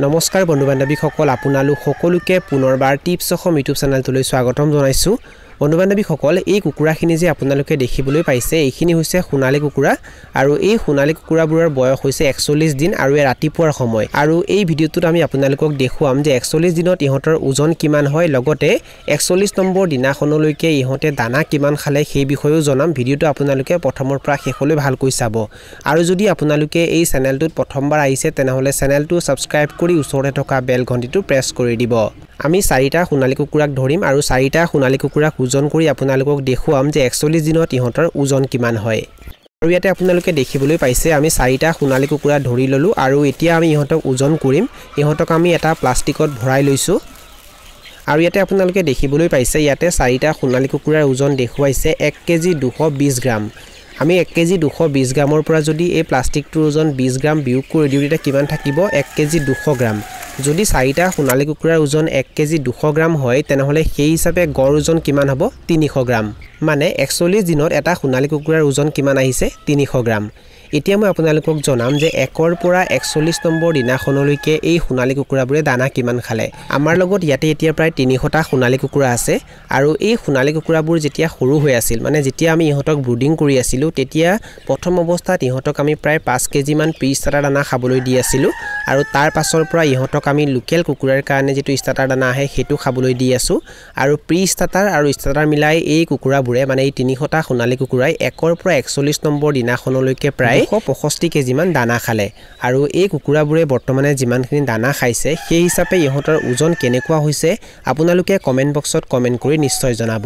নমস্কাৰ বন্ধু বান্ধৱীসকল আপোনালোক সকলোকে পুনৰবাৰ টিপছ অসম ইউটিউব চেনেলটোলৈ স্বাগতম জনাইছো বন্ধু বান্ধৱীসকল এই কুকুৰাখিনি যে আপোনালোকে দেখিবলৈ পাইছে এইখিনি হৈছে সোণালী কুকুৰা আৰু এই সোণালী কুকুৰাবোৰৰ বয়স হৈছে 41 দিন আৰু ৰাতিপুৱাৰ সময় আৰু এই ভিডিঅ'টোত আমি আপোনালোকক দেখুৱাম যে 41 দিনত ইহঁতৰ ওজন কিমান হয় লগতে 41 নম্বৰ দিনাখনলৈকে ইহঁতে দানা কিমান খালে সেই বিষয়েও জনাম ভিডিঅ'টো আপোনালোকে প্ৰথমৰ পৰা শেষলৈ ভালকৈ চাব আৰু যদি আপোনালোকে এই চেনেলটোত প্ৰথমবাৰ আহিছে তেনেহলে চেনেলটো সাবস্ক্ৰাইব কৰি ওচৰতে থকা বেল ঘণ্টিটো প্ৰেছ কৰি দিব আমি 4টা সোণালী কুকুৰাক ধৰিম আৰু 4টা সোণালী কুকুৰাক ওজন কৰি আপোনালোকক দেখুৱাম যে 41 দিনত ইহঁতৰ ওজন কিমান হয় আৰু ইয়াতে আপোনালোকে দেখিবলৈ পাইছে আমি 4টা সোণালী কুকুৰা ধৰি ললো আৰু এতিয়া আমি ইহঁতক ওজন কৰিম ইহঁতক আমি এটা প্লাষ্টিকত ভৰাই লৈছো আৰু ইয়াতে আপোনালোকে দেখিবলৈ পাইছে ইয়াতে 4টা সোণালী কুকুৰাৰ ওজন দেখুৱাইছে 1 কেজি 220 গ্ৰাম আমি 1 কেজি 220 গ্ৰামৰ পৰা যদি এই প্লাষ্টিকটোৰ ওজন 20 গ্ৰাম বিয়োগ কৰি দিও তেতিয়া কিমান থাকিব 1 কেজি 200 গ্ৰাম যদি 4টা সোণালী কুকুৰাৰ ওজন 1 কেজি 200 গ্ৰাম হয় তেনেহলে সেই হিচাপে গড় ওজন কিমান হ'ব 300 গ্ৰাম মানে 41 দিনত এটা সোণালী কুকুৰাৰ ওজন কিমান আহিছে 300 গ্ৰাম এতিয়া মই আপোনালোকক জনাম যে 1ৰ পৰা 41 নম্বৰ দিনাখনলৈকে এই সোণালী কুকুৰাবোৰে দানা কিমান খালে আমাৰ লগত ইয়াতে এতিয়া প্ৰায় 300টা সোণালী কুকুৰা আছে আৰু এই সোণালী কুকুৰাবোৰ যেতিয়া সৰু হৈ আছিল মানে যেতিয়া আমি ইহঁতক ব্ৰুডিং কৰি আছিলো তেতিয়া প্ৰথম অৱস্থাত ইহঁতক আমি প্ৰায় 5 কেজি মান প্ৰি ষ্টাৰ্টাৰ দানা খাবলৈ দি আছিলো আৰু তাৰ পাছৰ পৰা ইহঁতক আমি লোকেল কুকুৰাৰ কাৰণে যেটো ষ্টাৰ্টাৰ দানা আহে হেতু খাবলৈ দি আছো আৰু প্ৰি ষ্টাৰ্টাৰ আৰু ষ্টাৰ্টাৰ মিলাই এই কুকুৰাবোৰে মানে এই 300টা সোণালী কুকুৰাই 1ৰ পৰা 41 নম্বৰ দিনাখনলৈকে প্ৰায় 165 কেজি মান দানা খালে আৰু এই কুকুৰাবোৰে বৰ্তমানে যিমানখিনি দানা খাইছে সেই হিচাপে ইহঁতৰ ওজন কেনেকুৱা হৈছে আপোনালোকে কমেন্ট বক্সত কমেন্ট কৰি নিশ্চয় জনাব